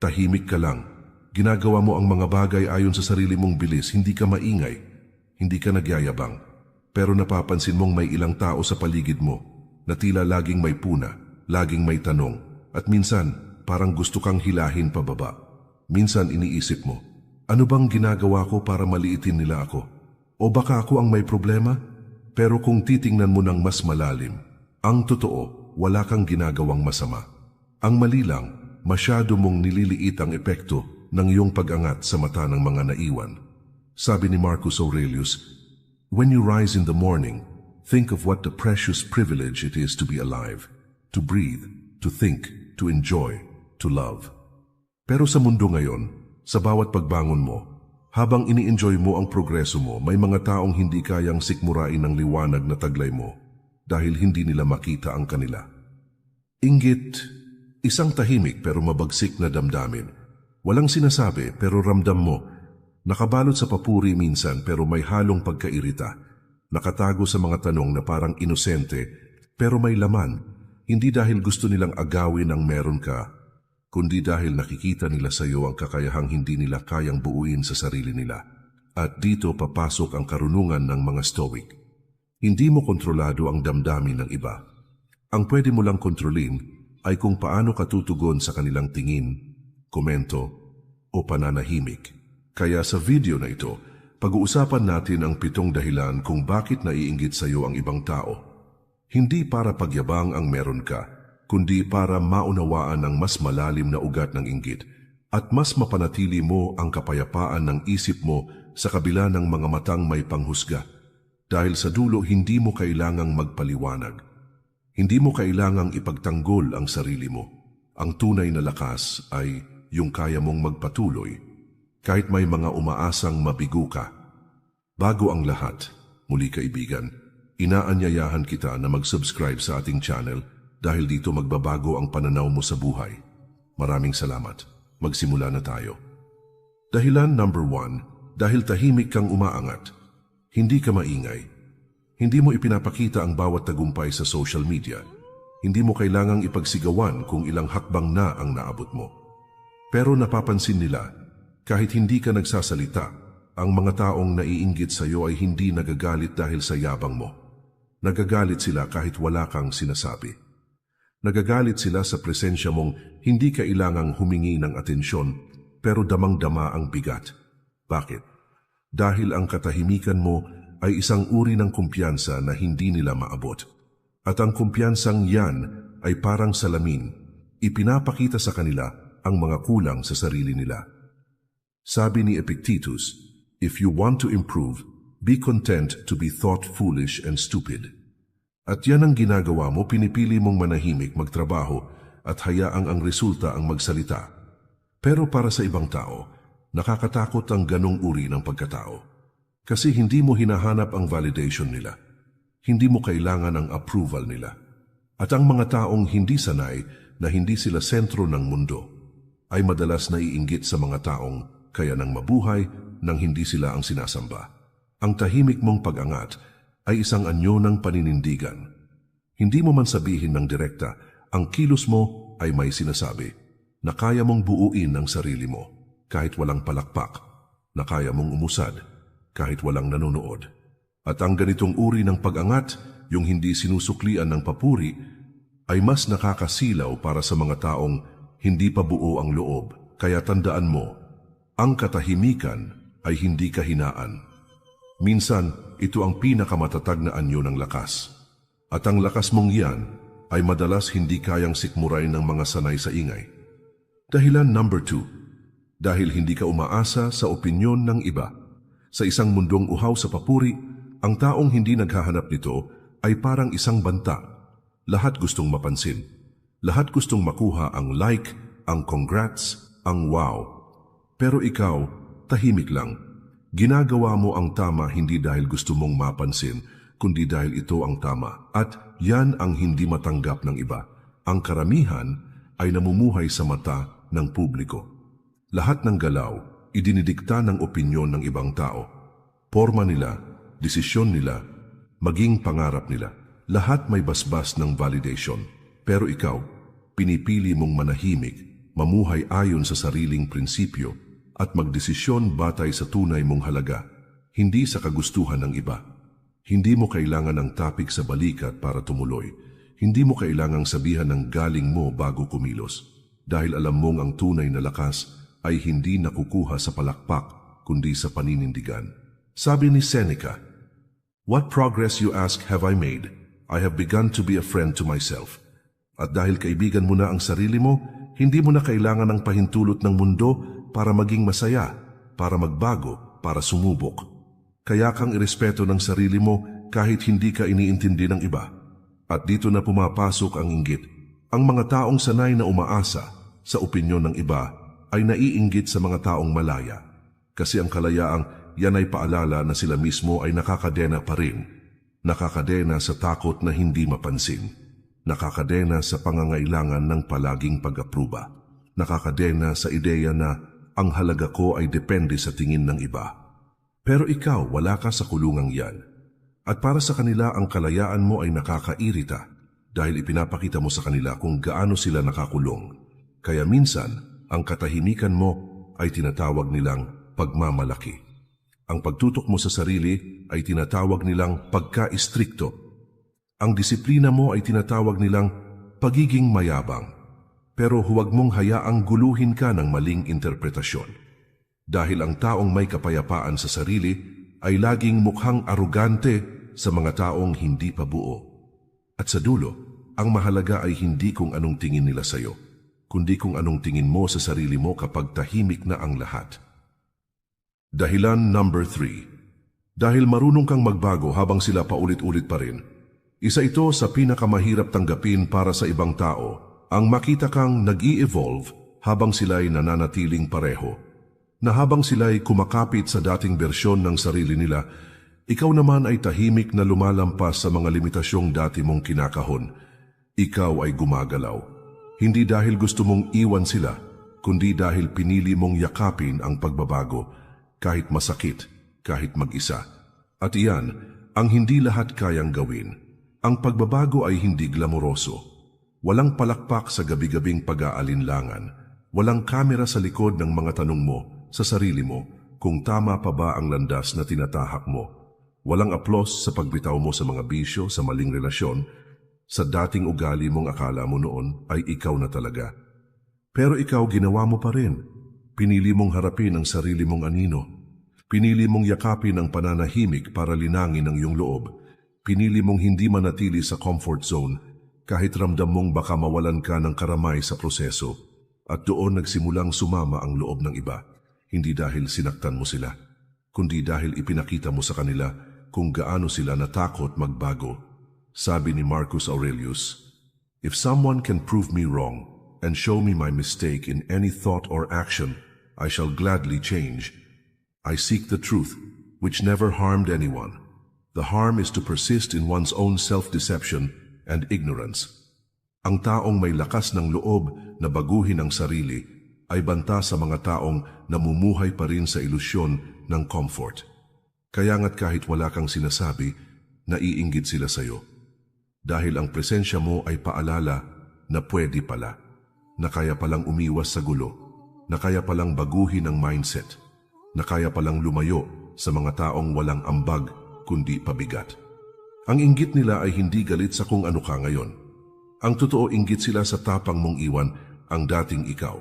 Tahimik ka lang. Ginagawa mo ang mga bagay ayon sa sarili mong bilis, hindi ka maingay, hindi ka nagyayabang. Pero napapansin mong may ilang tao sa paligid mo na tila laging may puna, laging may tanong, at minsan parang gusto kang hilahin pababa. Minsan iniisip mo, ano bang ginagawa ko para maliitin nila ako? O baka ako ang may problema? Pero kung titingnan mo ng mas malalim, ang totoo, wala kang ginagawang masama. Ang mali lang, masyado mong nililiit ang epekto ng iyong pag-angat sa mata ng mga naiwan. Sabi ni Marcus Aurelius, "When you rise in the morning, think of what the precious privilege it is to be alive, to breathe, to think, to enjoy, to love." Pero sa mundo ngayon, sa bawat pagbangon mo, habang ini-enjoy mo ang progreso mo, may mga taong hindi kayang sikmurain ng liwanag na taglay mo dahil hindi nila makita ang kanila. Inggit, isang tahimik pero mabagsik na damdamin. Walang sinasabi pero ramdam mo. Nakabalot sa papuri minsan pero may halong pagkairita. Nakatago sa mga tanong na parang inosente pero may laman. Hindi dahil gusto nilang agawin ang meron ka, kundi dahil nakikita nila sa iyo ang kakayahang hindi nila kayang buuin sa sarili nila. At dito papasok ang karunungan ng mga Stoic. Hindi mo kontrolado ang damdamin ng iba. Ang pwede mo lang kontrolin ay kung paano ka tutugon sa kanilang tingin, komento o pananahimik. Kaya sa video na ito, pag-uusapan natin ang 7 dahilan kung bakit naiinggit sa iyo ang ibang tao. Hindi para pagyabang ang meron ka, kundi para maunawaan ang mas malalim na ugat ng inggit at mas mapanatili mo ang kapayapaan ng isip mo sa kabila ng mga matang may panghusga. Dahil sa dulo, hindi mo kailangang magpaliwanag. Hindi mo kailangang ipagtanggol ang sarili mo. Ang tunay na lakas ay yung kaya mong magpatuloy, kahit may mga umaasang mabigo ka. Bago ang lahat, muli kaibigan, inaanyayahan kita na mag-subscribe sa ating channel dahil dito magbabago ang pananaw mo sa buhay. Maraming salamat. Magsimula na tayo. Dahilan number 1, dahil tahimik kang umaangat. Hindi ka maingay. Hindi mo ipinapakita ang bawat tagumpay sa social media. Hindi mo kailangang ipagsigawan kung ilang hakbang na ang naabot mo. Pero napapansin nila, kahit hindi ka nagsasalita, ang mga taong naiinggit sa iyo ay hindi nagagalit dahil sa yabang mo. Nagagalit sila kahit wala kang sinasabi. Nagagalit sila sa presensya mong hindi kailangang humingi ng atensyon, pero damang-dama ang bigat. Bakit? Dahil ang katahimikan mo ay isang uri ng kumpiyansa na hindi nila maabot. At ang kumpiyansang yan ay parang salamin, ipinapakita sa kanila ang mga kulang sa sarili nila. Sabi ni Epictetus, "If you want to improve, be content to be thought foolish and stupid." At yan ang ginagawa mo, pinipili mong manahimik, magtrabaho, at hayaang ang resulta ang magsalita. Pero para sa ibang tao, nakakatakot ang ganong uri ng pagkatao. Kasi hindi mo hinahanap ang validation nila. Hindi mo kailangan ang approval nila. At ang mga taong hindi sanay na hindi sila sentro ng mundo, ay madalas naiinggit sa mga taong kaya nang mabuhay nang hindi sila ang sinasamba. Ang tahimik mong pag-angat ay isang anyo ng paninindigan. Hindi mo man sabihin ng direkta, ang kilos mo ay may sinasabi na kaya mong buuin ang sarili mo kahit walang palakpak, na kaya mong umusad kahit walang nanonood. At ang ganitong uri ng pag-angat, yung hindi sinusuklian ng papuri, ay mas nakakasilaw para sa mga taong hindi pa buo ang loob. Kaya tandaan mo, ang katahimikan ay hindi kahinaan. Minsan, ito ang pinakamatatag na anyo ng lakas. At ang lakas mong yan ay madalas hindi kayang sikmurain ng mga sanay sa ingay. Dahilan number 2, dahil hindi ka umaasa sa opinyon ng iba. Sa isang mundong uhaw sa papuri, ang taong hindi naghahanap nito ay parang isang banta. Lahat gustong mapansin. Lahat gustong makuha ang like, ang congrats, ang wow. Pero ikaw, tahimik lang. Ginagawa mo ang tama hindi dahil gusto mong mapansin, kundi dahil ito ang tama. At yan ang hindi matanggap ng iba. Ang karamihan ay namumuhay sa mata ng publiko. Lahat ng galaw, idinidikta ng opinyon ng ibang tao. Porma nila, desisyon nila, maging pangarap nila. Lahat may basbas ng validation. Pero ikaw, pinipili mong manahimik mamuhay ayon sa sariling prinsipyo, at magdesisyon batay sa tunay mong halaga, hindi sa kagustuhan ng iba. Hindi mo kailangan ng tapik sa balikat para tumuloy. Hindi mo kailangang sabihan ng galing mo bago kumilos. Dahil alam mong ang tunay na lakas ay hindi nakukuha sa palakpak, kundi sa paninindigan. Sabi ni Seneca, "What progress you ask have I made? I have begun to be a friend to myself." At dahil kaibigan mo na ang sarili mo, hindi mo na kailangan ng pahintulot ng mundo para maging masaya, para magbago, para sumubok. Kaya kang irespeto ng sarili mo kahit hindi ka iniintindi ng iba. At dito na pumapasok ang inggit. Ang mga taong sanay na umaasa sa opinyon ng iba ay naiinggit sa mga taong malaya. Kasi ang kalayaang yan ay paalala na sila mismo ay nakakadena pa rin. Nakakadena sa takot na hindi mapansin. Nakakadena sa pangangailangan ng palaging pag-apruba. Nakakadena sa ideya na ang halaga ko ay depende sa tingin ng iba. Pero ikaw, wala ka sa kulungang yan. At para sa kanila, ang kalayaan mo ay nakakairita dahil ipinapakita mo sa kanila kung gaano sila nakakulong. Kaya minsan, ang katahimikan mo ay tinatawag nilang pagmamalaki. Ang pagtutok mo sa sarili ay tinatawag nilang pagka-istrikto. Ang disiplina mo ay tinatawag nilang pagiging mayabang. Pero huwag mong hayaang guluhin ka ng maling interpretasyon. Dahil ang taong may kapayapaan sa sarili ay laging mukhang arugante sa mga taong hindi pa buo. At sa dulo, ang mahalaga ay hindi kung anong tingin nila sa'yo, kundi kung anong tingin mo sa sarili mo kapag tahimik na ang lahat. Dahilan number 3. Dahil marunong kang magbago habang sila paulit-ulit pa rin. Isa ito sa pinakamahirap tanggapin para sa ibang tao, ang makita kang nag-i-evolve habang sila'y nananatiling pareho, na habang sila'y kumakapit sa dating bersyon ng sarili nila, ikaw naman ay tahimik na lumalampas sa mga limitasyong dati mong kinakahon. Ikaw ay gumagalaw, hindi dahil gusto mong iwan sila, kundi dahil pinili mong yakapin ang pagbabago, kahit masakit, kahit mag-isa. At iyan, ang hindi lahat kayang gawin. Ang pagbabago ay hindi glamoroso. Walang palakpak sa gabi-gabing pag-aalinlangan. Walang kamera sa likod ng mga tanong mo sa sarili mo kung tama pa ba ang landas na tinatahak mo. Walang aplos sa pagbitaw mo sa mga bisyo, sa maling relasyon, sa dating ugali mong akala mo noon ay ikaw na talaga. Pero ikaw ginawa mo pa rin. Pinili mong harapin ang sarili mong anino. Pinili mong yakapin ang pananahimik para linangin ang iyong loob. Pinili mong hindi manatili sa comfort zone kahit ramdam mong baka mawalan ka ng karamay sa proseso, at doon nagsimulang sumama ang loob ng iba, hindi dahil sinaktan mo sila, kundi dahil ipinakita mo sa kanila kung gaano sila natakot magbago. Sabi ni Marcus Aurelius, "If someone can prove me wrong and show me my mistake in any thought or action, I shall gladly change. I seek the truth, which never harmed anyone. The harm is to persist in one's own self-deception and ignorance." Ang taong may lakas ng loob na baguhin ang sarili ay banta sa mga taong namumuhay pa rin sa ilusyon ng comfort. Kaya nga't kahit wala kang sinasabi, naiinggit sila sa'yo. Dahil ang presensya mo ay paalala na pwede pala, na kaya palang umiwas sa gulo, na kaya palang baguhin ang mindset, na kaya palang lumayo sa mga taong walang ambag kundi pabigat. Ang inggit nila ay hindi galit sa kung ano ka ngayon. Ang totoo, inggit sila sa tapang mong iwan ang dating ikaw.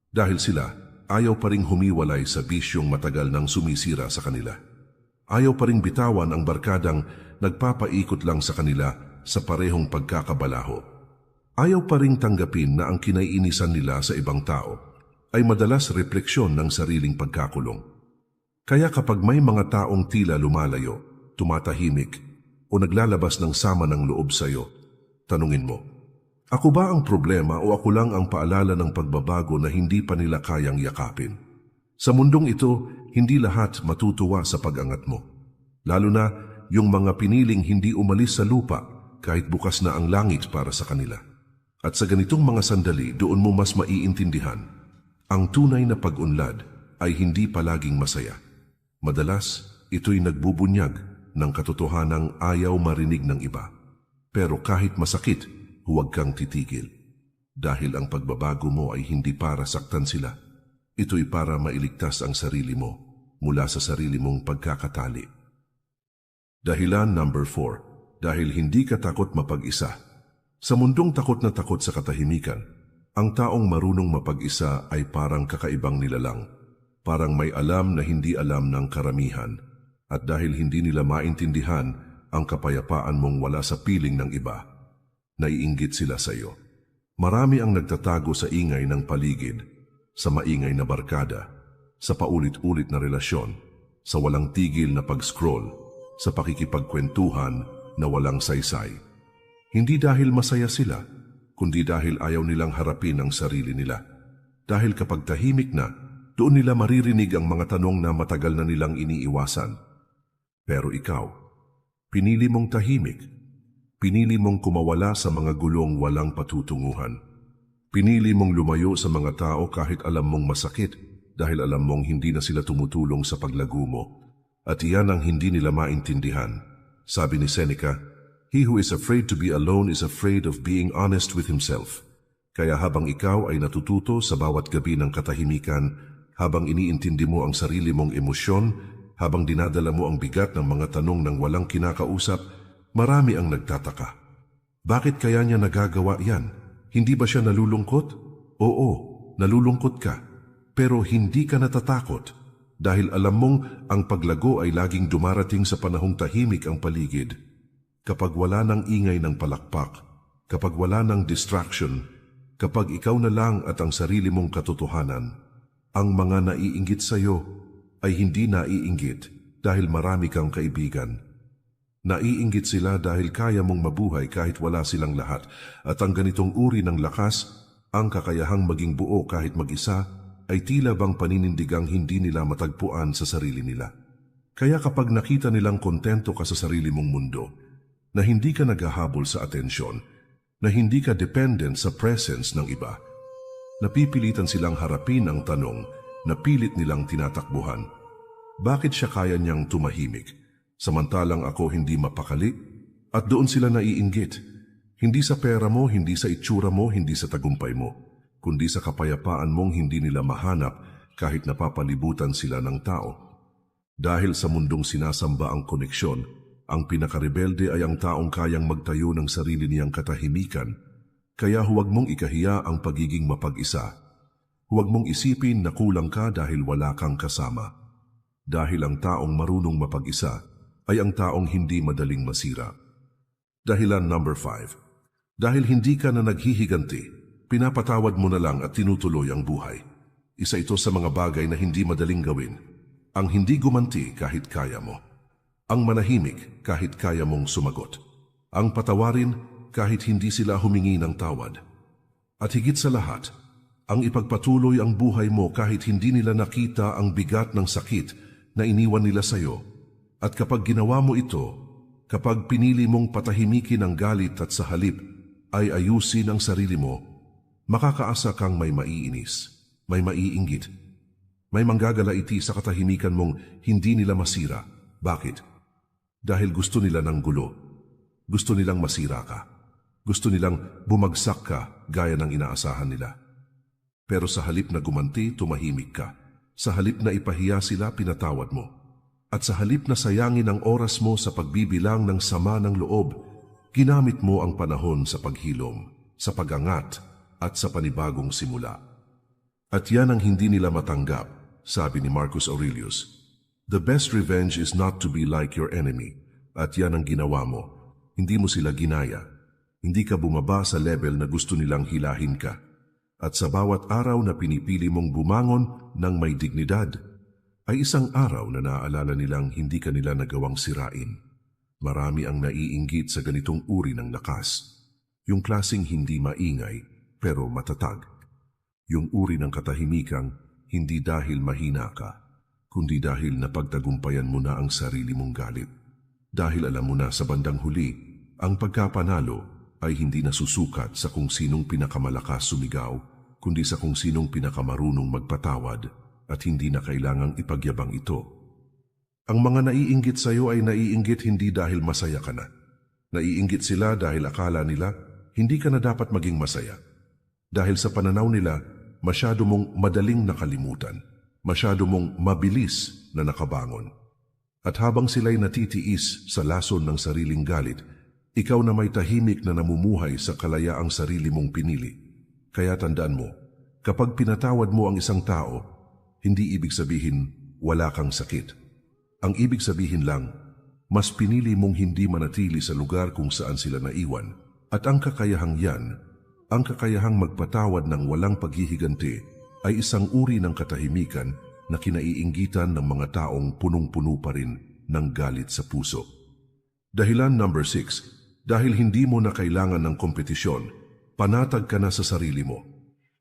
Dahil sila, ayaw pa ring humiwalay sa bisyong matagal nang sumisira sa kanila. Ayaw pa ring bitawan ang barkadang nagpapaikot lang sa kanila sa parehong pagkakabalaho. Ayaw pa ring tanggapin na ang kinaiinisan nila sa ibang tao ay madalas refleksyon ng sariling pagkakulong. Kaya kapag may mga taong tila lumalayo, tumatahimik, o naglalabas ng sama ng loob sa iyo, tanungin mo, ako ba ang problema o ako lang ang paalala ng pagbabago na hindi pa nila kayang yakapin? Sa mundong ito, hindi lahat matutuwa sa pag-angat mo. Lalo na yung mga piniling hindi umalis sa lupa kahit bukas na ang langit para sa kanila. At sa ganitong mga sandali, doon mo mas maiintindihan. Ang tunay na pag-unlad ay hindi palaging masaya. Madalas, ito'y nagbubunyag ng katotohanang ayaw marinig ng iba. Pero kahit masakit, huwag kang titigil. Dahil ang pagbabago mo ay hindi para saktan sila. Ito'y para mailigtas ang sarili mo mula sa sarili mong pagkakatali. Dahilan number 4. Dahil hindi ka takot mapag-isa. Sa mundong takot na takot sa katahimikan, ang taong marunong mapag-isa ay parang kakaibang nilalang. Parang may alam na hindi alam ng karamihan. At dahil hindi nila maintindihan ang kapayapaan mong wala sa piling ng iba, naiinggit sila sa iyo. Marami ang nagtatago sa ingay ng paligid, sa maingay na barkada, sa paulit-ulit na relasyon, sa walang tigil na pag-scroll, sa pakikipagkwentuhan na walang saysay. Hindi dahil masaya sila, kundi dahil ayaw nilang harapin ang sarili nila. Dahil kapag tahimik na, doon nila maririnig ang mga tanong na matagal na nilang iniiwasan. Pero ikaw, pinili mong tahimik. Pinili mong kumawala sa mga gulong walang patutunguhan. Pinili mong lumayo sa mga tao kahit alam mong masakit dahil alam mong hindi na sila tumutulong sa paglago mo. At iyan ang hindi nila maintindihan. Sabi ni Seneca, "He who is afraid to be alone is afraid of being honest with himself." Kaya habang ikaw ay natututo sa bawat gabi ng katahimikan, habang iniintindi mo ang sarili mong emosyon, habang dinadala mo ang bigat ng mga tanong ng walang kinakausap, marami ang nagtataka. Bakit kaya niya nagagawa yan? Hindi ba siya nalulungkot? Oo, nalulungkot ka. Pero hindi ka natatakot dahil alam mong ang paglago ay laging dumarating sa panahong tahimik ang paligid. Kapag wala ng ingay ng palakpak, kapag wala ng distraction, kapag ikaw na lang at ang sarili mong katotohanan, ang mga naiinggit sa iyo ay hindi naiinggit dahil marami kang kaibigan. Naiinggit sila dahil kaya mong mabuhay kahit wala silang lahat, at ang ganitong uri ng lakas, ang kakayahang maging buo kahit mag-isa, ay tila bang paninindigang hindi nila matagpuan sa sarili nila. Kaya kapag nakita nilang kontento ka sa sarili mong mundo, na hindi ka naghahabol sa atensyon, na hindi ka dependent sa presence ng iba, napipilitan silang harapin ang tanong na pilit nilang tinatakbuhan. Bakit siya kaya niyang tumahimik, samantalang ako hindi mapakali? At doon sila naiinggit. Hindi sa pera mo, hindi sa itsura mo, hindi sa tagumpay mo, kundi sa kapayapaan mong hindi nila mahanap kahit napapalibutan sila ng tao. Dahil sa mundong sinasamba ang koneksyon, ang pinakarebelde ay ang taong kayang magtayo ng sarili niyang katahimikan. Kaya huwag mong ikahiya ang pagiging mapag-isa. Huwag mong isipin na kulang ka dahil wala kang kasama. Dahil ang taong marunong mapag-isa ay ang taong hindi madaling masira. Dahilan number 5. Dahil hindi ka na naghihiganti, pinapatawad mo na lang at tinutuloy ang buhay. Isa ito sa mga bagay na hindi madaling gawin. Ang hindi gumanti kahit kaya mo. Ang manahimik kahit kaya mong sumagot. Ang patawarin kahit hindi sila humingi ng tawad. At higit sa lahat, ang ipagpatuloy ang buhay mo kahit hindi nila nakita ang bigat ng sakit na iniwan nila sa iyo. At kapag ginawa mo ito, kapag pinili mong patahimikin ang galit at sa halip ay ayusin ang sarili mo, makakaasa kang may maiinis, may maiinggit, may manggagalaiti sa katahimikan mong hindi nila masira. Bakit? Dahil gusto nila ng gulo. Gusto nilang masira ka. Gusto nilang bumagsak ka gaya ng inaasahan nila. Pero sa halip na gumanti, tumahimik ka. Sa halip na ipahiya sila, pinatawad mo. At sa halip na sayangin ang oras mo sa pagbibilang ng sama ng loob, ginamit mo ang panahon sa paghilom, sa pagangat, at sa panibagong simula. At yan ang hindi nila matanggap, sabi ni Marcus Aurelius. The best revenge is not to be like your enemy. At yan ang ginawa mo. Hindi mo sila ginaya. Hindi ka bumaba sa level na gusto nilang hilahin ka. At sa bawat araw na pinipili mong bumangon ng may dignidad, ay isang araw na naaalala nilang hindi ka nila nagawang sirain. Marami ang naiinggit sa ganitong uri ng lakas. Yung klaseng hindi maingay, pero matatag. Yung uri ng katahimikang hindi dahil mahina ka, kundi dahil napagtagumpayan mo na ang sarili mong galit. Dahil alam mo na sa bandang huli, ang pagkapanalo ay hindi nasusukat sa kung sinong pinakamalakas sumigaw, kundi sa kung sinong pinakamarunong magpatawad at hindi na kailangang ipagyabang ito. Ang mga naiinggit sa iyo ay naiinggit hindi dahil masaya ka na. Naiinggit sila dahil akala nila hindi ka na dapat maging masaya. Dahil sa pananaw nila, masyado mong madaling nakalimutan, masyado mong mabilis na nakabangon. At habang sila'y natitiis sa lason ng sariling galit, ikaw na may tahimik na namumuhay sa kalayaang sarili mong pinili. Kaya tandaan mo, kapag pinatawad mo ang isang tao, hindi ibig sabihin wala kang sakit. Ang ibig sabihin lang, mas pinili mong hindi manatili sa lugar kung saan sila naiwan. At ang kakayahang yan, ang kakayahang magpatawad ng walang paghihiganti, ay isang uri ng katahimikan na kinaiinggitan ng mga taong punong-puno pa rin ng galit sa puso. Dahilan number 6, dahil hindi mo na kailangan ng kompetisyon, panatag ka na sa sarili mo.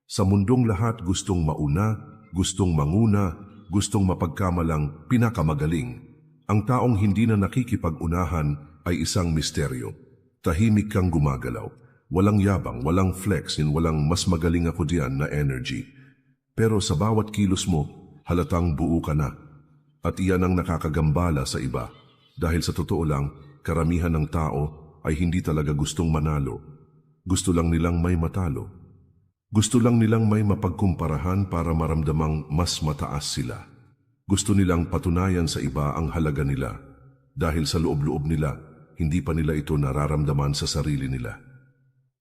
Sa mundong lahat gustong mauna, gustong manguna, gustong mapagkamalang pinakamagaling. Ang taong hindi na nakikipag-unahan ay isang misteryo. Tahimik kang gumagalaw. Walang yabang, walang flex, walang mas magaling ako diyan na energy. Pero sa bawat kilos mo, halatang buo ka na. At iyan ang nakakagambala sa iba. Dahil sa totoo lang, karamihan ng tao ay hindi talaga gustong manalo. Gusto lang nilang may matalo. Gusto lang nilang may mapagkumparahan para maramdamang mas mataas sila. Gusto nilang patunayan sa iba ang halaga nila. Dahil sa loob-loob nila, hindi pa nila ito nararamdaman sa sarili nila.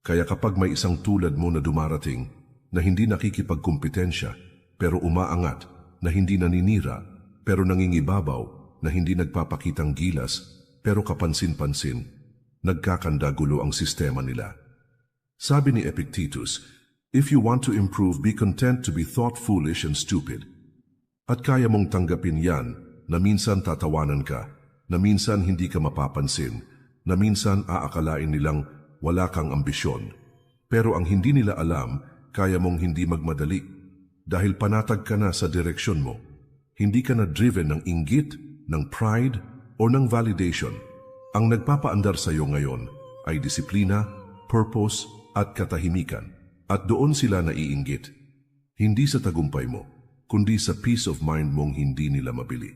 Kaya kapag may isang tulad mo na dumarating, na hindi nakikipagkumpetensya, pero umaangat, na hindi naninira, pero nangingibabaw, na hindi nagpapakitang gilas, pero kapansin-pansin, nagkakandagulo ang sistema nila. Sabi ni Epictetus, if you want to improve, be content to be thought foolish and stupid. At kaya mong tanggapin yan na minsan tatawanan ka, na minsan hindi ka mapapansin, na minsan aakalain nilang wala kang ambisyon. Pero ang hindi nila alam, kaya mong hindi magmadali dahil panatag ka na sa direksyon mo. Hindi ka na driven ng inggit, ng pride, o ng validation. Ang nagpapaandar sa iyo ngayon ay disiplina, purpose, at katahimikan. At doon sila naiinggit. Hindi sa tagumpay mo, kundi sa peace of mind mong hindi nila mabili.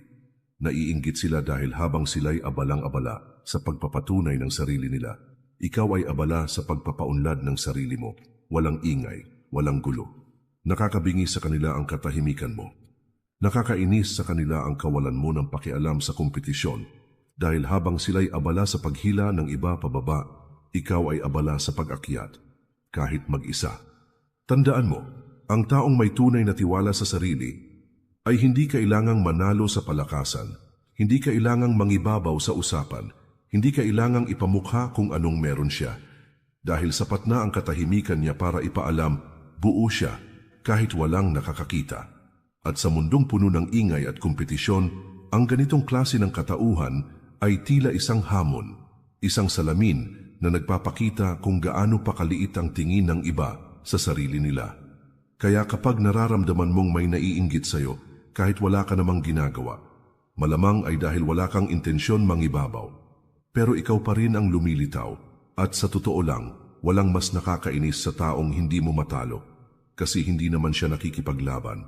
Naiinggit sila dahil habang sila'y abalang-abala sa pagpapatunay ng sarili nila, ikaw ay abala sa pagpapaunlad ng sarili mo. Walang ingay, walang gulo. Nakakabingi sa kanila ang katahimikan mo. Nakakainis sa kanila ang kawalan mo ng pakialam sa kompetisyon. Dahil habang sila'y abala sa paghila ng iba pababa, ikaw ay abala sa pag-akyat, kahit mag-isa. Tandaan mo, ang taong may tunay na tiwala sa sarili ay hindi kailangang manalo sa palakasan, hindi kailangang mangibabaw sa usapan, hindi kailangang ipamukha kung anong meron siya. Dahil sapat na ang katahimikan niya para ipaalam, buo siya kahit walang nakakakita. At sa mundong puno ng ingay at kompetisyon, ang ganitong klase ng katauhan ay tila isang hamon, isang salamin na nagpapakita kung gaano pa kaliit ang tingin ng iba sa sarili nila. Kaya kapag nararamdaman mong may naiinggit sa'yo, kahit wala ka namang ginagawa, malamang ay dahil wala kang intensyon mangibabaw. Pero ikaw pa rin ang lumilitaw, at sa totoo lang, walang mas nakakainis sa taong hindi mo matalo, kasi hindi naman siya nakikipaglaban.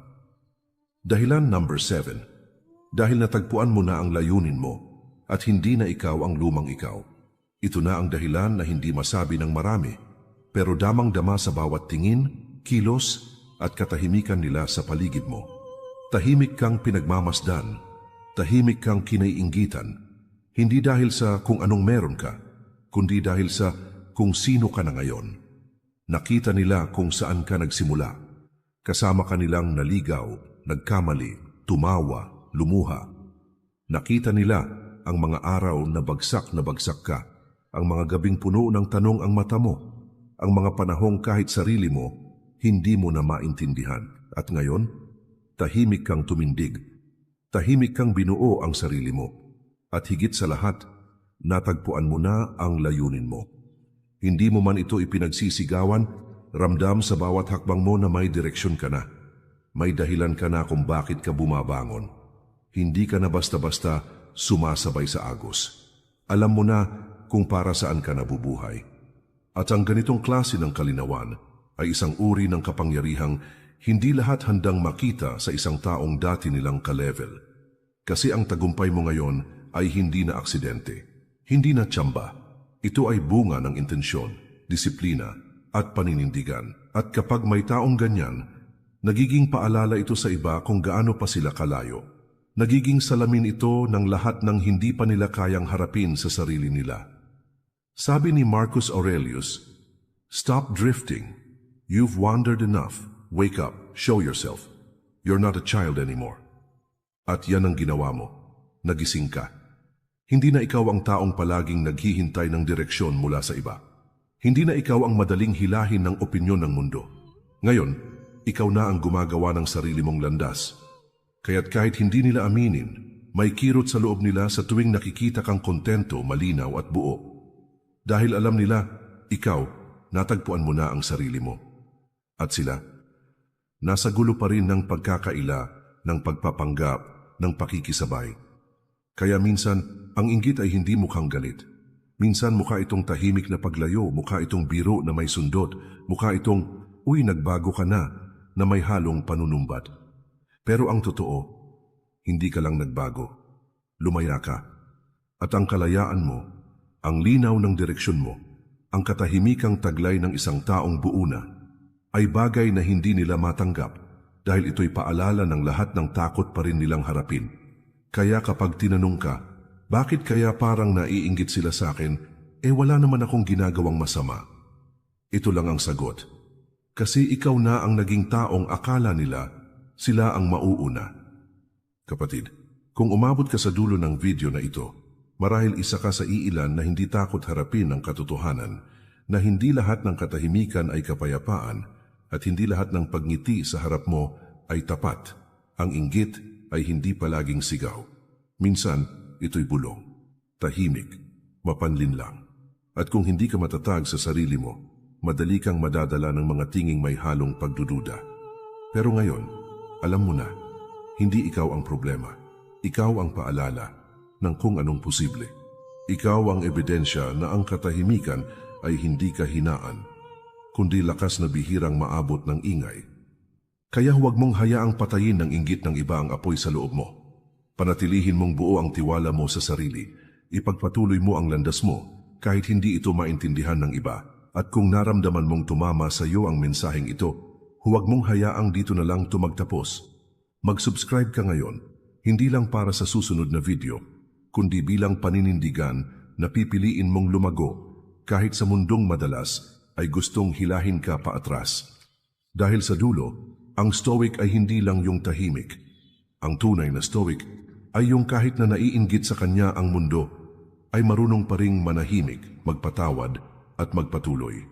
Dahilan number 7, dahil natagpuan mo na ang layunin mo, at hindi na ikaw ang lumang ikaw. Ito na ang dahilan na hindi masabi ng marami, pero damang-dama sa bawat tingin, kilos, at katahimikan nila sa paligid mo. Tahimik kang pinagmamasdan, tahimik kang kinaiinggitan, hindi dahil sa kung anong meron ka, kundi dahil sa kung sino ka na ngayon. Nakita nila kung saan ka nagsimula. Kasama ka nilang naligaw, nagkamali, tumawa, lumuha. Nakita nila ang mga araw na bagsak ka, ang mga gabing puno ng tanong ang mata mo, ang mga panahong kahit sarili mo, hindi mo na maintindihan. At ngayon, tahimik kang tumindig, tahimik kang binuo ang sarili mo, at higit sa lahat, natagpuan mo na ang layunin mo. Hindi mo man ito ipinagsisigawan, ramdam sa bawat hakbang mo na may direksyon ka na. May dahilan ka na kung bakit ka bumabangon. Hindi ka na basta-basta sumasabay sa agos. Alam mo na kung para saan ka nabubuhay. At ang ganitong klase ng kalinawan ay isang uri ng kapangyarihang hindi lahat handang makita sa isang taong dati nilang ka-level. Kasi ang tagumpay mo ngayon ay hindi na aksidente, hindi na tsamba. Ito ay bunga ng intensyon, disiplina at paninindigan. At kapag may taong ganyan, nagiging paalala ito sa iba kung gaano pa sila kalayo. Nagiging salamin ito ng lahat ng hindi pa nila kayang harapin sa sarili nila. Sabi ni Marcus Aurelius, "Stop drifting. You've wandered enough. Wake up. Show yourself. You're not a child anymore." At yan ang ginawa mo. Nagising ka. Hindi na ikaw ang taong palaging naghihintay ng direksyon mula sa iba. Hindi na ikaw ang madaling hilahin ng opinyon ng mundo. Ngayon, ikaw na ang gumagawa ng sarili mong landas. Kaya't kahit hindi nila aminin, may kirot sa loob nila sa tuwing nakikita kang kontento, malinaw at buo. Dahil alam nila, ikaw, natagpuan mo na ang sarili mo. At sila, nasa gulo pa rin ng pagkakaila, ng pagpapanggap, ng pakikisabay. Kaya minsan, ang inggit ay hindi mukhang galit. Minsan mukha itong tahimik na paglayo, mukha itong biro na may sundot, mukha itong, "Uy, nagbago ka na may halong panunumbat. Pero ang totoo, hindi ka lang nagbago. Lumaya ka. At ang kalayaan mo, ang linaw ng direksyon mo, ang katahimikang taglay ng isang taong buo na, ay bagay na hindi nila matanggap dahil ito'y paalala ng lahat ng takot pa rin nilang harapin. Kaya kapag tinanong ka, bakit kaya parang naiinggit sila sa akin, wala naman akong ginagawang masama. Ito lang ang sagot. Kasi ikaw na ang naging taong akala nila sila ang mauuna. Kapatid, kung umabot ka sa dulo ng video na ito, marahil isa ka sa iilan na hindi takot harapin ang katotohanan na hindi lahat ng katahimikan ay kapayapaan at hindi lahat ng pagngiti sa harap mo ay tapat. Ang inggit ay hindi palaging sigaw. Minsan, ito'y bulong, tahimik, mapanlinlang. At kung hindi ka matatag sa sarili mo, madali kang madadala ng mga tinging may halong pagdududa. Pero ngayon, alam mo na, hindi ikaw ang problema. Ikaw ang paalala ng kung anong posible. Ikaw ang ebidensya na ang katahimikan ay hindi kahinaan, kundi lakas na bihirang maabot ng ingay. Kaya huwag mong hayaang patayin ng inggit ng iba ang apoy sa loob mo. Panatilihin mong buo ang tiwala mo sa sarili. Ipagpatuloy mo ang landas mo kahit hindi ito maintindihan ng iba. At kung naramdaman mong tumama sa iyo ang mensaheng ito, huwag mong hayaang dito na lang tumagtapos. Mag-subscribe ka ngayon, hindi lang para sa susunod na video, kundi bilang paninindigan na pipiliin mong lumago kahit sa mundong madalas ay gustong hilahin ka paatras. Dahil sa dulo, ang stoic ay hindi lang yung tahimik. Ang tunay na stoic ay yung kahit na naiinggit sa kanya ang mundo, ay marunong pa ring manahimik, magpatawad at magpatuloy.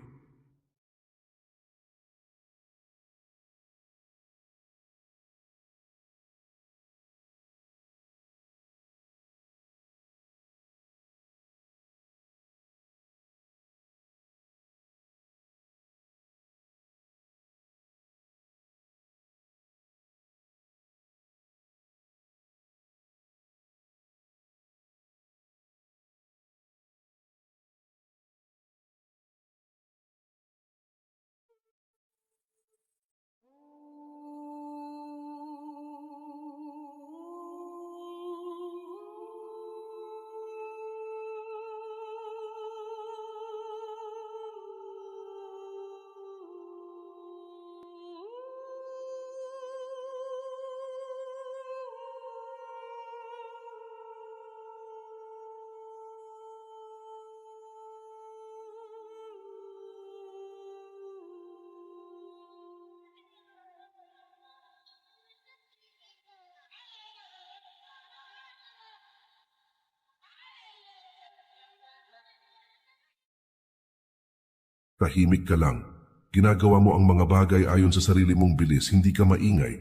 Tahimik ka lang. Ginagawa mo ang mga bagay ayon sa sarili mong bilis. Hindi ka maingay.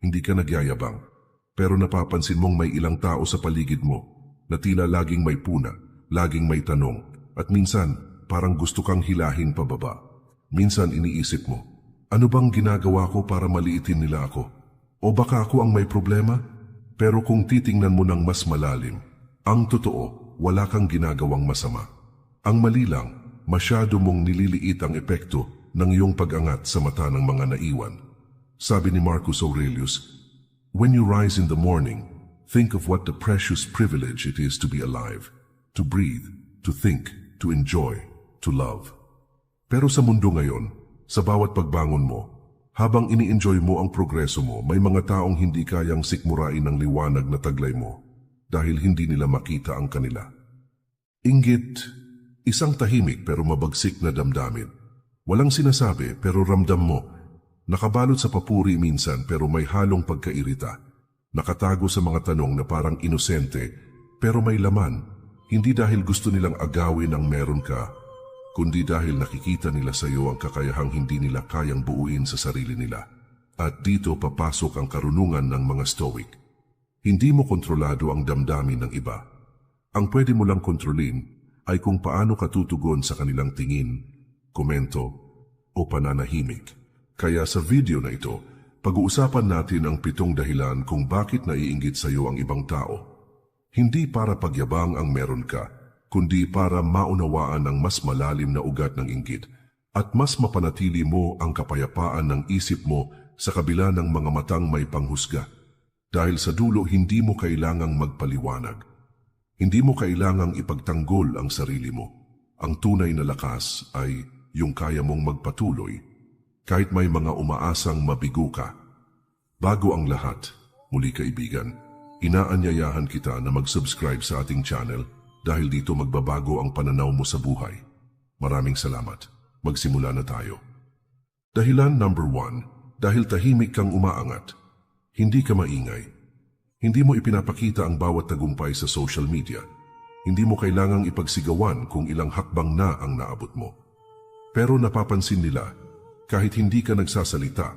Hindi ka nagyayabang. Pero napapansin mong may ilang tao sa paligid mo na tila laging may puna, laging may tanong, at minsan parang gusto kang hilahin pababa. Minsan iniisip mo, ano bang ginagawa ko para maliitin nila ako? O baka ako ang may problema? Pero kung titingnan mo ng mas malalim, ang totoo, wala kang ginagawang masama. Ang mali lang, masyado mong nililiit ang epekto ng iyong pag-angat sa mata ng mga naiwan. Sabi ni Marcus Aurelius, "When you rise in the morning, think of what the precious privilege it is to be alive, to breathe, to think, to enjoy, to love." Pero sa mundo ngayon, Sa bawat pagbangon mo, habang ini-enjoy mo ang progreso mo, may mga taong hindi kayang sikmurain ng liwanag na taglay mo dahil hindi nila makita ang kanila. Inggit, isang tahimik pero mabagsik na damdamin. Walang sinasabi pero ramdam mo. Nakabalot sa papuri minsan pero may halong pagkairita. Nakatago sa mga tanong na parang inosente pero may laman. Hindi dahil gusto nilang agawin ang meron ka, kundi dahil nakikita nila sa iyo ang kakayahang hindi nila kayang buuin sa sarili nila. At dito papasok ang karunungan ng mga Stoic. Hindi mo kontrolado ang damdamin ng iba. Ang pwede mo lang kontrolin ay kung paano ka tutugon sa kanilang tingin, komento o pananahimik. Kaya sa video na ito, pag-uusapan natin ang 7 dahilan kung bakit naiinggit sa iyo ang ibang tao. Hindi para pagyabang ang meron ka, kundi para maunawaan ang mas malalim na ugat ng inggit at mas mapanatili mo ang kapayapaan ng isip mo sa kabila ng mga matang may panghusga. Dahil sa dulo, hindi mo kailangang magpaliwanag. Hindi mo kailangang ipagtanggol ang sarili mo. Ang tunay na lakas ay yung kaya mong magpatuloy kahit may mga umaasang mabigo ka. Bago ang lahat, muli kaibigan, inaanyayahan kita na mag-subscribe sa ating channel dahil dito magbabago ang pananaw mo sa buhay. Maraming salamat. Magsimula na tayo. Dahilan number 1, dahil tahimik kang umaangat. Hindi ka maingay. Hindi mo ipinapakita ang bawat tagumpay sa social media. Hindi mo kailangang ipagsigawan kung ilang hakbang na ang naabot mo. Pero napapansin nila, kahit hindi ka nagsasalita,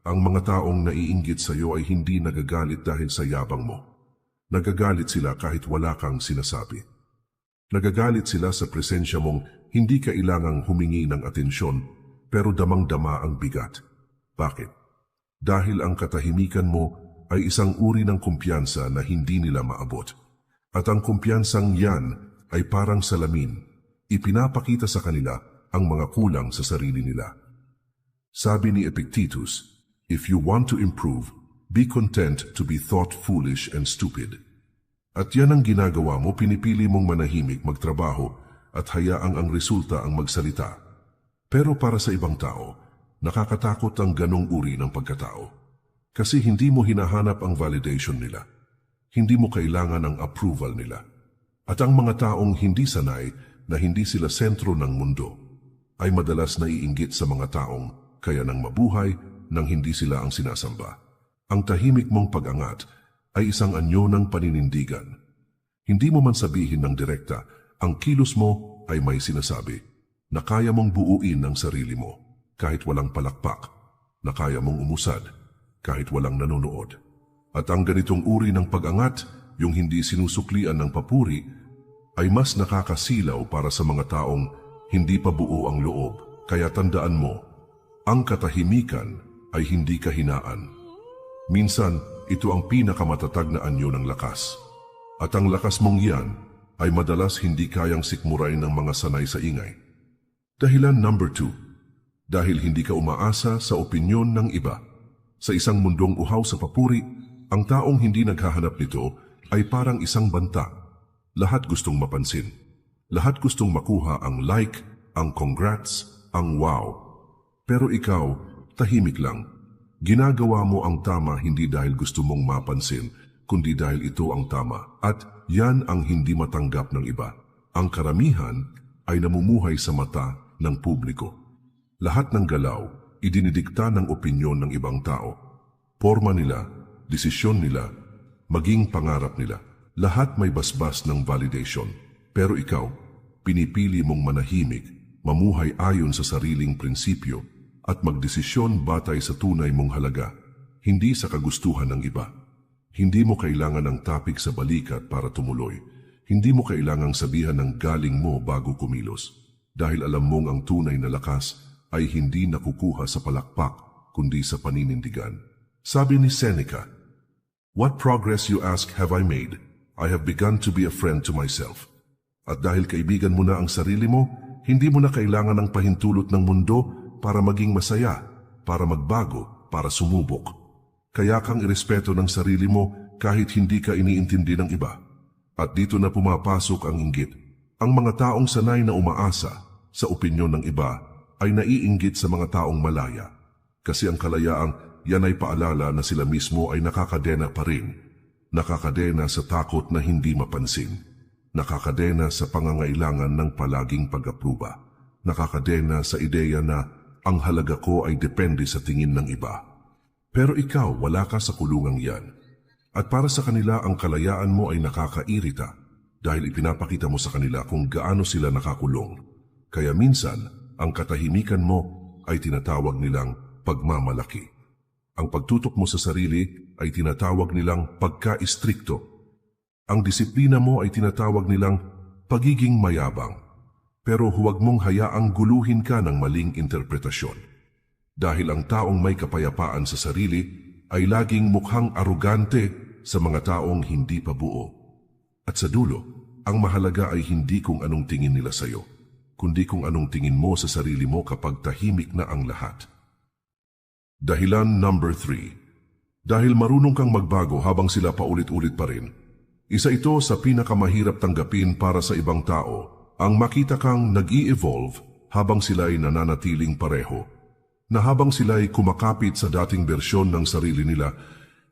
ang mga taong naiinggit sa iyo ay hindi nagagalit dahil sa yabang mo. Nagagalit sila kahit wala kang sinasabi. Nagagalit sila sa presensya mong hindi kailangang humingi ng atensyon pero damang-dama ang bigat. Bakit? Dahil ang katahimikan mo ay isang uri ng kumpiyansa na hindi nila maabot. At ang kumpiyansang yan ay parang salamin. Ipinapakita sa kanila ang mga kulang sa sarili nila. Sabi ni Epictetus, "If you want to improve, be content to be thought foolish and stupid." At yan ang ginagawa mo, pinipili mong manahimik, magtrabaho at hayaang ang resulta ang magsalita. Pero para sa ibang tao, nakakatakot ang ganong uri ng pagkatao. Kasi hindi mo hinahanap ang validation nila. Hindi mo kailangan ang approval nila. At ang mga taong hindi sanay na hindi sila sentro ng mundo ay madalas naiinggit sa mga taong kaya nang mabuhay nang hindi sila ang sinasamba. Ang tahimik mong pag-angat ay isang anyo ng paninindigan. Hindi mo man sabihin ng direkta, ang kilos mo ay may sinasabi na kaya mong buuin ang sarili mo kahit walang palakpak, na kaya mong umusad kahit walang nanonood. At ang ganitong uri ng pag-angat, yung hindi sinusuklian ng papuri, ay mas nakakasilaw para sa mga taong hindi pa buo ang loob. Kaya tandaan mo, ang katahimikan ay hindi kahinaan. Minsan, ito ang pinakamatatag na anyo ng lakas. At ang lakas mong yan ay madalas hindi kayang sikmurain ng mga sanay sa ingay. Dahilan number 2, dahil hindi ka umaasa sa opinyon ng iba. Sa isang mundong uhaw sa papuri, ang taong hindi naghahanap nito ay parang isang banta. Lahat gustong mapansin. Lahat gustong makuha ang like, ang congrats, ang wow. Pero ikaw, tahimik lang. Ginagawa mo ang tama hindi dahil gusto mong mapansin, kundi dahil ito ang tama. At yan ang hindi matanggap ng iba. Ang karamihan ay namumuhay sa mata ng publiko. Lahat ng galaw, idinidikta ng opinyon ng ibang tao. Porma nila, desisyon nila, maging pangarap nila. Lahat may basbas ng validation. Pero ikaw, pinipili mong manahimik, mamuhay ayon sa sariling prinsipyo, at magdesisyon batay sa tunay mong halaga, hindi sa kagustuhan ng iba. Hindi mo kailangan ng tapik sa balikat para tumuloy. Hindi mo kailangang sabihan ng galing mo bago kumilos. Dahil alam mong ang tunay na lakas ay hindi nakukuha sa palakpak, kundi sa paninindigan. Sabi ni Seneca, "What progress you ask have I made? I have begun to be a friend to myself." At dahil kaibigan mo na ang sarili mo, hindi mo na kailangan ng pahintulot ng mundo para maging masaya, para magbago, para sumubok. Kaya kang irespeto ng sarili mo kahit hindi ka iniintindi ng iba. At dito na pumapasok ang inggit. Ang mga taong sanay na umaasa sa opinyon ng iba ay naiinggit sa mga taong malaya. Kasi ang kalayaang yan ay paalala na sila mismo ay nakakadena pa rin. Nakakadena sa takot na hindi mapansin. Nakakadena sa pangangailangan ng palaging pag-apruba. Nakakadena sa ideya na ang halaga ko ay depende sa tingin ng iba. Pero ikaw, wala ka sa kulungang yan. At para sa kanila, ang kalayaan mo ay nakakairita dahil ipinapakita mo sa kanila kung gaano sila nakakulong. Kaya minsan, ang katahimikan mo ay tinatawag nilang pagmamalaki. Ang pagtutok mo sa sarili ay tinatawag nilang pagka-istrikto. Ang disiplina mo ay tinatawag nilang pagiging mayabang. Pero huwag mong hayaang guluhin ka ng maling interpretasyon. Dahil ang taong may kapayapaan sa sarili ay laging mukhang arugante sa mga taong hindi pa buo. At sa dulo, ang mahalaga ay hindi kung anong tingin nila sa'yo, kundi kung anong tingin mo sa sarili mo kapag tahimik na ang lahat. Dahilan number 3. Dahil marunong kang magbago habang sila paulit-ulit pa rin. Isa ito sa pinakamahirap tanggapin para sa ibang tao, ang makita kang nag-i-evolve habang sila ay nananatiling pareho. Na habang sila ay kumakapit sa dating bersyon ng sarili nila,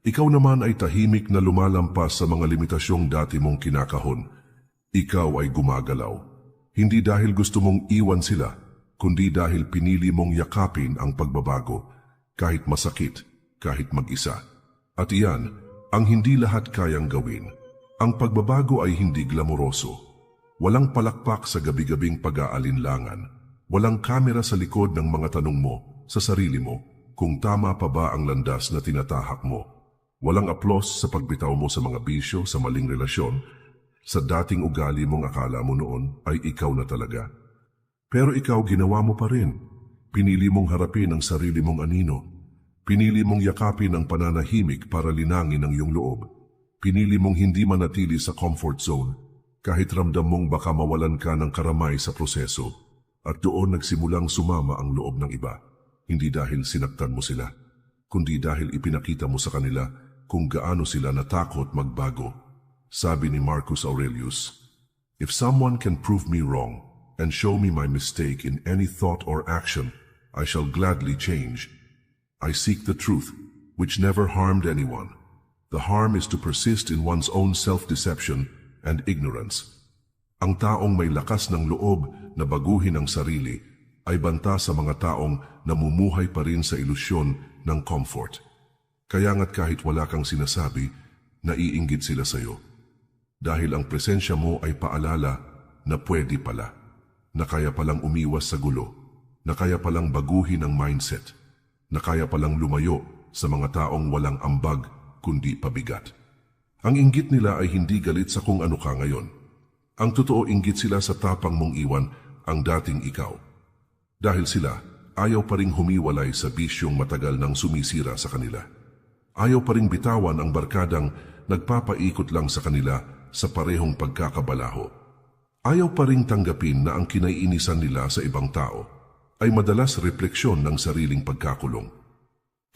ikaw naman ay tahimik na lumalampas sa mga limitasyong dati mong kinakahon. Ikaw ay gumagalaw. Hindi dahil gusto mong iwan sila, kundi dahil pinili mong yakapin ang pagbabago, kahit masakit, kahit mag-isa. At iyan, ang hindi lahat kayang gawin. Ang pagbabago ay hindi glamoroso. Walang palakpak sa gabi-gabing pag-aalinlangan. Walang kamera sa likod ng mga tanong mo sa sarili mo kung tama pa ba ang landas na tinatahak mo. Walang aplos sa pagbitaw mo sa mga bisyo, sa maling relasyon. Sa dating ugali mong akala mo noon ay ikaw na talaga. Pero ikaw ginawa mo pa rin. Pinili mong harapin ang sarili mong anino. Pinili mong yakapin ang pananahimik para linangin ang iyong loob. Pinili mong hindi manatili sa comfort zone kahit ramdam mong baka mawalan ka ng karamay sa proseso. At doon nagsimulang sumama ang loob ng iba. Hindi dahil sinaktan mo sila, kundi dahil ipinakita mo sa kanila kung gaano sila natakot magbago. Sabi ni Marcus Aurelius, "If someone can prove me wrong and show me my mistake in any thought or action, I shall gladly change. I seek the truth, which never harmed anyone. The harm is to persist in one's own self-deception and ignorance." Ang taong may lakas ng loob na baguhin ang sarili ay banta sa mga taong namumuhay pa rin sa ilusyon ng comfort. Kaya nga't kahit wala kang sinasabi, naiinggit sila sa'yo. Dahil ang presensya mo ay paalala na pwede pala, na kaya palang umiwas sa gulo, na kaya palang baguhin ang mindset, na kaya palang lumayo sa mga taong walang ambag kundi pabigat. Ang inggit nila ay hindi galit sa kung ano ka ngayon. Ang totoo inggit sila sa tapang mong iwan ang dating ikaw. Dahil sila, ayaw pa ring humiwalay sa bisyong matagal nang sumisira sa kanila. Ayaw pa ring bitawan ang barkadang nagpapaikot lang sa kanila sa parehong pagkakabalaho. Ayaw pa ring tanggapin na ang kinaiinisan nila sa ibang tao ay madalas refleksyon ng sariling pagkakulong.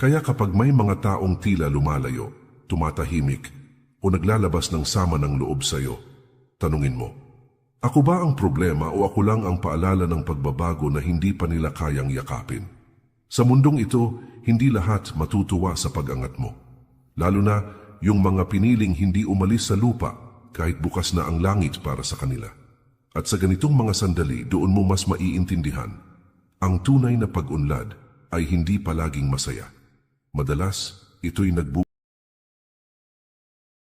Kaya kapag may mga taong tila lumalayo, tumatahimik, o naglalabas ng sama ng loob sa iyo, tanungin mo, ako ba ang problema o ako lang ang paalala ng pagbabago na hindi pa nila kayang yakapin? Sa mundong ito, hindi lahat matutuwa sa pag-angat mo. Lalo na yung mga piniling hindi umalis sa lupa kahit bukas na ang langit para sa kanila. At sa ganitong mga sandali, doon mo mas maiintindihan. Ang tunay na pag-unlad ay hindi palaging masaya. Madalas, ito'y